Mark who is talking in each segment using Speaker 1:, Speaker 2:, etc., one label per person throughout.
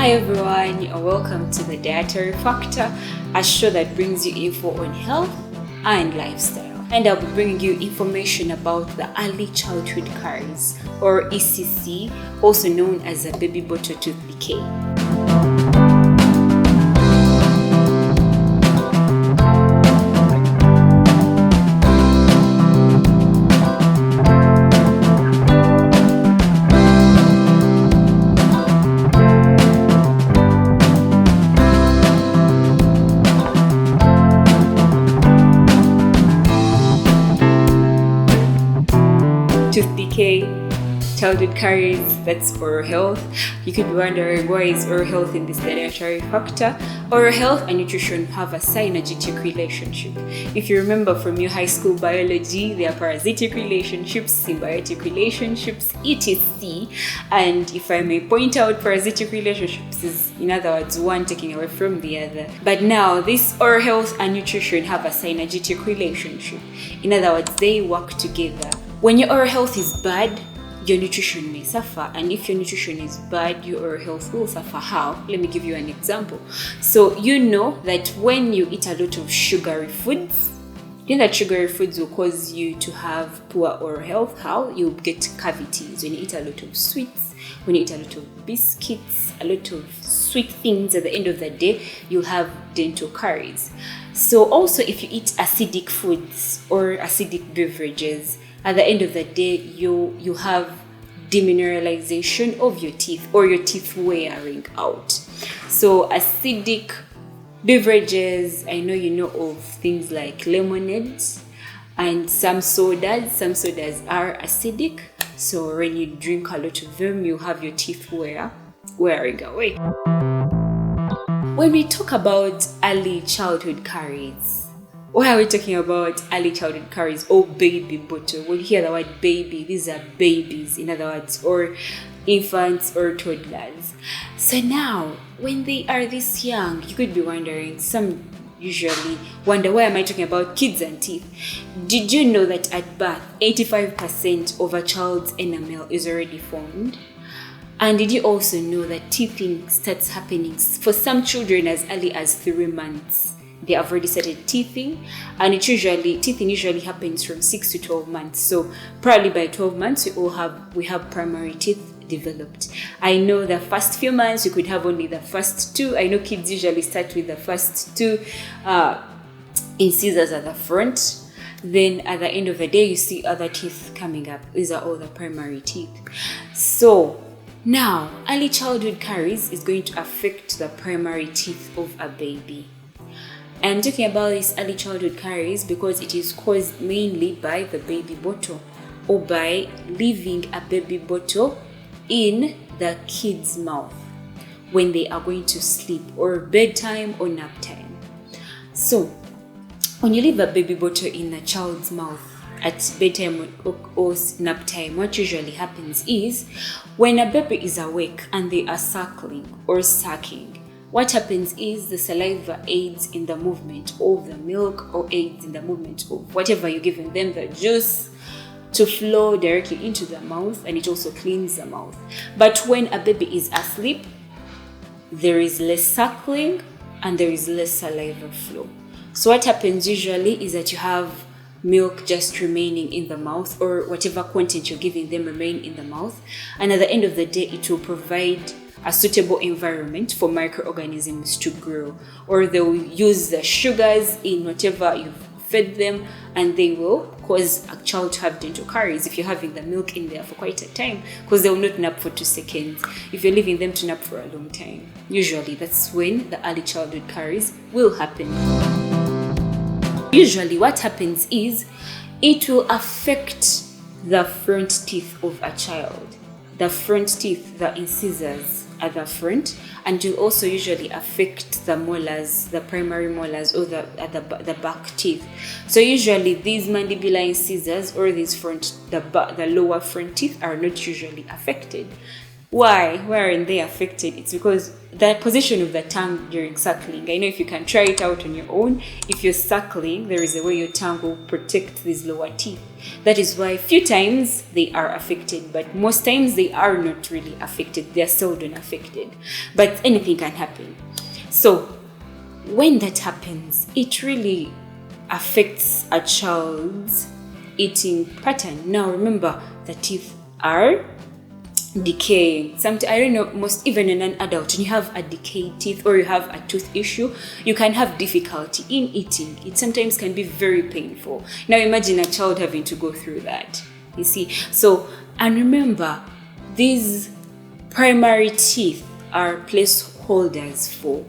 Speaker 1: Hi everyone, you're welcome to the Dietary Factor, a show that brings you info on health and lifestyle. And I'll be bringing you information about the Early Childhood Caries, or ECC, also known as the Baby Bottle Tooth Decay. Tooth decay, childhood caries, that's oral health. You could be wondering, why is oral health in this dietary factor? Oral health and nutrition have a synergistic relationship. If you remember from your high school biology, there are parasitic relationships, symbiotic relationships, etc. And if I may point out, parasitic relationships is, in other words, one taking away from the other. But now, this oral health and nutrition have a synergistic relationship. In other words, they work together. When your oral health is bad, your nutrition may suffer. And if your nutrition is bad, your oral health will suffer. How? Let me give you an example. So you know that when you eat a lot of sugary foods, you know that sugary foods will cause you to have poor oral health. How? You get cavities when you eat a lot of sweets, when you eat a lot of biscuits, a lot of sweet things. At the end of the day, you'll have dental caries. So also, if you eat acidic foods or acidic beverages, at the end of the day, you have demineralization of your teeth, or your teeth wearing out. So acidic beverages, I know you know of things like lemonades and some sodas. Some sodas are acidic, so when you drink a lot of them, you have your teeth wearing away. When we talk about early childhood caries, why are we talking about early childhood caries or baby bottle? When you hear the word baby, these are babies, in other words, or infants or toddlers. So now, when they are this young, you could be wondering, some usually wonder, why am I talking about kids and teeth? Did you know that at birth, 85% of a child's enamel is already formed? And did you also know that teething starts happening for some children as early as 3 months? They have already started teething, and teething usually happens from 6 to 12 months. So probably by 12 months, we have primary teeth developed. I know the first few months you could have only the first two. I know kids usually start with the first two incisors at the front. Then at the end of the day, you see other teeth coming up. These are all the primary teeth. So now, early childhood caries is going to affect the primary teeth of a baby. I'm talking about this early childhood caries because it is caused mainly by the baby bottle, or by leaving a baby bottle in the kid's mouth when they are going to sleep, or bedtime or nap time. So when you leave a baby bottle in a child's mouth at bedtime or nap time, what usually happens is, when a baby is awake and they are suckling or sucking, what happens is the saliva aids in the movement of the milk, or aids in the movement of whatever you're giving them, the juice, to flow directly into the mouth, and it also cleans the mouth. But when a baby is asleep, there is less suckling and there is less saliva flow. So what happens usually is that you have milk just remaining in the mouth, or whatever content you're giving them remain in the mouth, and at the end of the day, it will provide a suitable environment for microorganisms to grow, or they will use the sugars in whatever you've fed them, and they will cause a child to have dental caries if you're having the milk in there for quite a time, because they will not nap for 2 seconds. If you're leaving them to nap for a long time, usually that's when the early childhood caries will happen. Usually what happens is, it will affect the front teeth of a child. The front teeth, the incisors at the front, and will also usually affect the molars, the primary molars, or the back teeth. So usually these mandibular incisors, or these the lower front teeth, are not usually affected. Why aren't they affected? It's because the position of the tongue during suckling. I know if you can try it out on your own, if you're suckling, there is a way your tongue will protect these lower teeth. That is why a few times they are affected, but most times they are not really affected. They are seldom affected, but anything can happen. So when that happens, it really affects a child's eating pattern. Now remember, the teeth are decaying. I don't know, most even in an adult, when you have a decayed teeth or you have a tooth issue, you can have difficulty in eating. It sometimes can be very painful. Now imagine a child having to go through that, you see. So, and remember, these primary teeth are placeholders for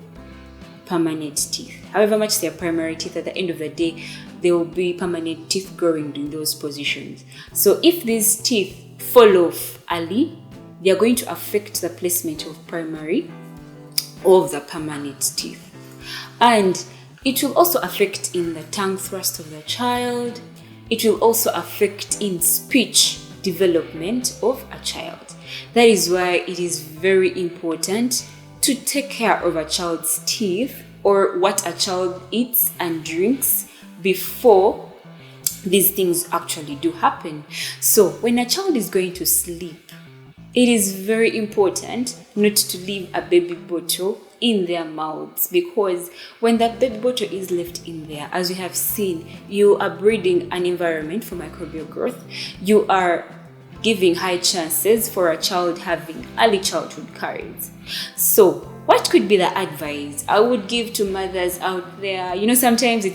Speaker 1: permanent teeth. However much they are primary teeth, at the end of the day, there will be permanent teeth growing in those positions. So if these teeth fall off early, they are going to affect the placement of primary or of the permanent teeth. And it will also affect in the tongue thrust of the child. It will also affect in speech development of a child. That is why it is very important to take care of a child's teeth or what a child eats and drinks before these things actually do happen. So when a child is going to sleep, it is very important not to leave a baby bottle in their mouths, because when that baby bottle is left in there, as we have seen, you are breeding an environment for microbial growth. You are giving high chances for a child having early childhood caries. So what could be the advice I would give to mothers out there? You know, sometimes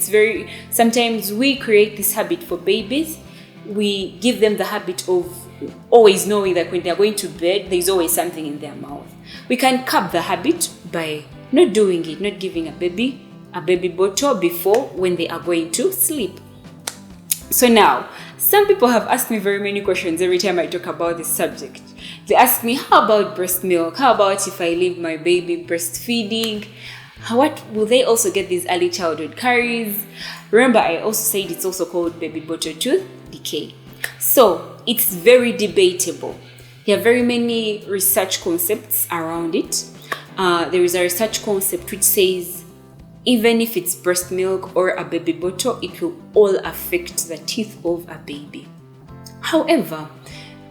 Speaker 1: we create this habit for babies. We give them the habit of always knowing that when they're going to bed, there's always something in their mouth. We can curb the habit by not doing it, not giving a baby bottle before when they are going to sleep. So now, some people have asked me very many questions every time I talk about this subject. They ask me, how about breast milk? How about if I leave my baby breastfeeding? What will they also get these early childhood caries? Remember, I also said it's also called baby bottle tooth decay. So it's very debatable. There are very many research concepts around it. There is a research concept which says even if it's breast milk or a baby bottle, it will all affect the teeth of a baby. However,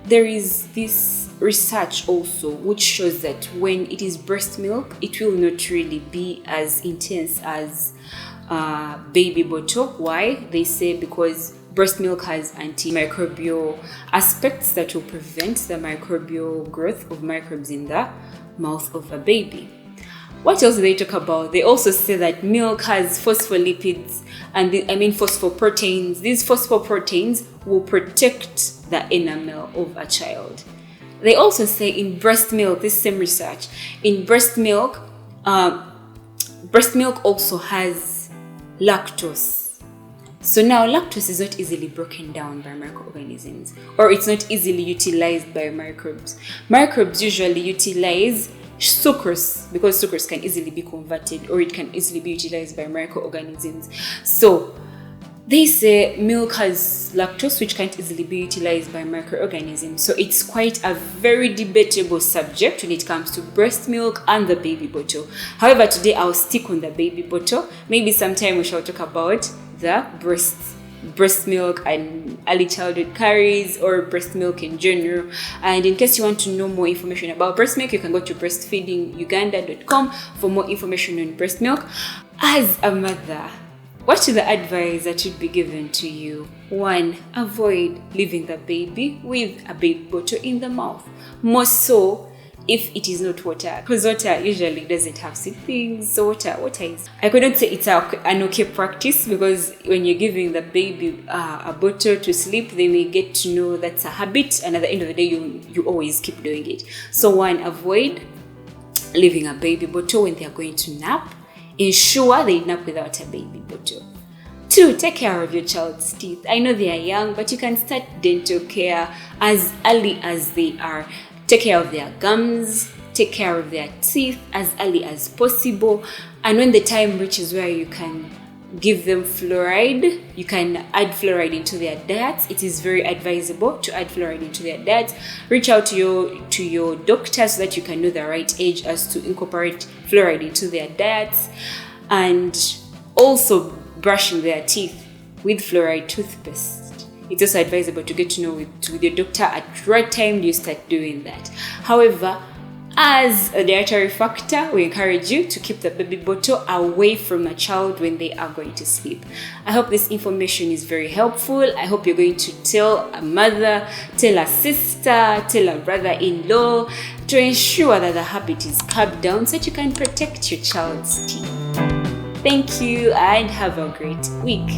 Speaker 1: there is this research also which shows that when it is breast milk, it will not really be as intense as baby bottle. Why? They say because breast milk has antimicrobial aspects that will prevent the microbial growth of microbes in the mouth of a baby. What else do they talk about? They also say that milk has phospholipids and phosphoproteins. These phosphoproteins will protect the enamel of a child. They also say in breast milk, this same research, in breast milk also has lactose. So now lactose is not easily broken down by microorganisms, or it's not easily utilized by microbes. Microbes usually utilize sucrose because sucrose can easily be converted, or it can easily be utilized by microorganisms. So they say milk has lactose, which can't easily be utilized by microorganisms. So it's quite a very debatable subject when it comes to breast milk and the baby bottle. However, today I'll stick on the baby bottle. Maybe sometime we shall talk about the breast milk and early childhood caries, or breast milk in general. And in case you want to know more information about breast milk, you can go to breastfeedinguganda.com for more information on breast milk. As a mother, what is the advice that should be given to you? 1, avoid leaving the baby with a baby bottle in the mouth. More so if it is not water, because water usually doesn't have sweet things. So water is, I couldn't say it's an okay practice, because when you're giving the baby a bottle to sleep, they may get to know that's a habit, and at the end of the day, you always keep doing it. So 1, avoid leaving a baby bottle when they are going to nap. Ensure they nap without a baby bottle. 2, take care of your child's teeth. I know they are young, but you can start dental care as early as they are. Take care of their gums, take care of their teeth as early as possible. And when the time reaches where you can give them fluoride. You can add fluoride into their diets. It is very advisable to add fluoride into their diets. Reach out to your doctor so that you can know the right age as to incorporate fluoride into their diets. And also brushing their teeth with fluoride toothpaste. It's also advisable to get to know with your doctor at what time do you start doing that. However, as a dietary factor, we encourage you to keep the baby bottle away from a child when they are going to sleep. I hope this information is very helpful. I hope you're going to tell a mother, tell a sister, tell a brother-in-law to ensure that the habit is curbed down so that you can protect your child's teeth. Thank you and have a great week.